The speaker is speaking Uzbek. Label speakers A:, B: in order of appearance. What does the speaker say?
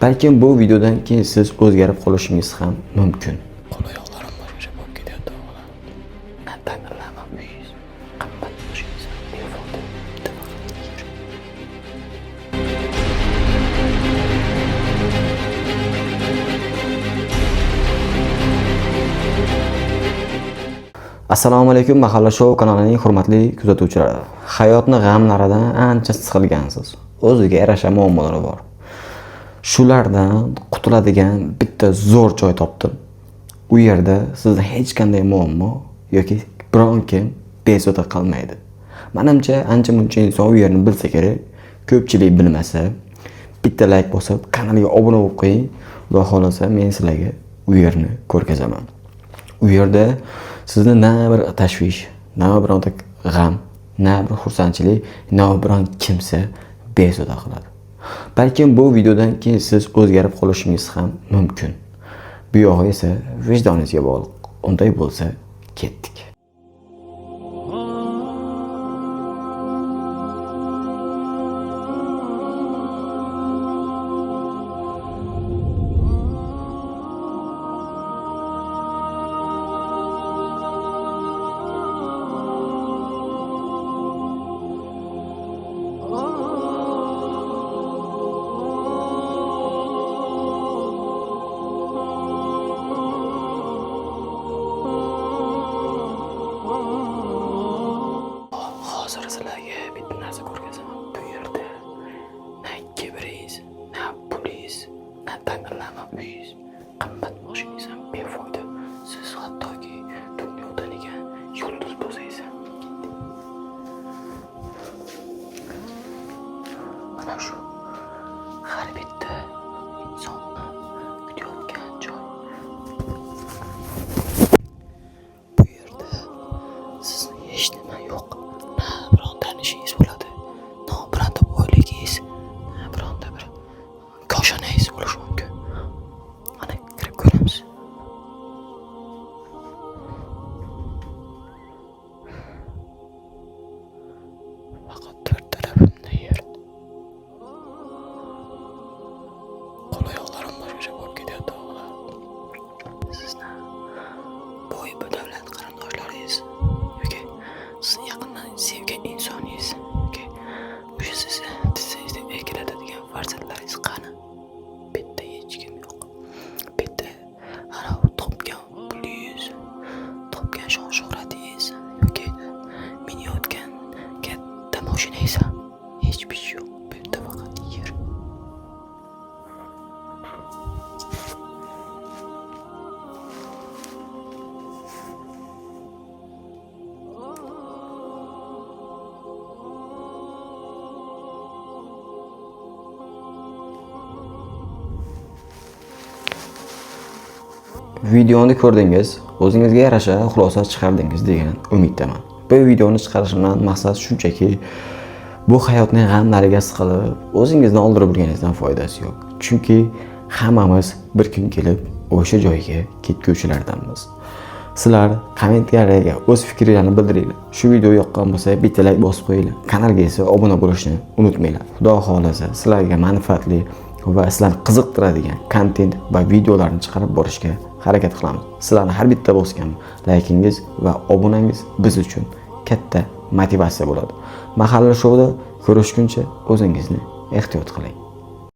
A: Balkim bu videodan keyin siz o'zgarib qolishingiz ham mumkin.
B: Qo'l-oyoqlarim boshqacha bo'lib ketyapti o'g'lim. Ta'mirlama uyingiz, qimmat mashinangiz, befoyda bitta vaqt yer.
A: Assalomu alaykum, Mahalla Show kanalining hurmatli kuzatuvchilari. Hayotning g'amlaridan ancha siqilgansiz. O'ziga yarasha muammolari bor. Shulardan qutuladigan bitta zo'r joy topdim. U yerda sizda hech qanday muammo yoki biron kim bezovta qilmaydi. Menimcha ancha-muncha inson u yerni bilsa kerak. Ko'pchilik bilmasa, bitta like bosib, kanalga obuna bo'lib qo'ying. Xudo xolasa men sizlarga u yerni ko'rkazaman. U yerda sizni na bir tashvish, na biron g'am, na bir xursandchilik, na biron kimsa bezovta qiladi. Balkim bu videodan keyin siz o'zgarib qolishingiz ham mumkin. Bu yog'i esa vijdoningizga bog'liq. Unday bo'lsa, ketdik.
B: Hozir sizlarga bitta narsa ko'rgazaman. Bu yerda na kibringiz, na pulingiz, na ta'mirlama uyingiz, qimmat mashinangiz ham befoyda. Siz hattoki dunyoda degan yulduz bo'lsangiz ham mana shu har bitta insonni kutayotgan joy. Bu yerda sizni hech nima yo'q. Na biron tanishingiz bo'ladi, na bironta boyligingiz, na bironta bir koshonangiz bo'lishi mumkin. Mana kirib ko'ramiz. Faqat to'rt tarafimda yer. Qo'l-oyoqlarim boshqacha bo'lib ketyapti o'g'lim. Sizni boy bu davlat qarindoshlaringiz yoki sizni yaqindan sevgan insoningiz yoki o'sha sizni tizingizda erkalatadigan farzandlaringiz qani? Bitta hech kim yo'q. Bitta ana topgan pulingiz, topgan shon-shuhratingiz yoki minayotgan katta mashinangiz ham hech bir şey yo'q. Bitta faqat yer.
A: Videoni ko'rdingiz, o'zingizga yarasha xulosa chiqardingiz degan umiddaman. Bu videoni chiqarishimdan maqsad shunchaki bu hayotning g'amlariga siqilib, o'zingizni oldirib bilganingizdan foydasi yo'q. Chunki hammamiz bir kun kelib o'sha joyga ketguvchilardanmiz. Sizlar kommentariyaga o'z fikringizni bildiringlar. Shu video yoqqan bo'lsa, bitta like bosib qo'yinglar. Kanalga esa obuna bo'lishni unutmanglar. Xudo xolasa sizlarga manfaatli va sizlarni qiziqtiradigan kontent va videolarni chiqarib borishga harakat qilamiz. Sizlarning har bitta bosgan like'ingiz va obunangiz biz uchun katta motivatsiya bo'ladi. Mahalla Showda ko'rishguncha o'zingizni ehtiyot qiling.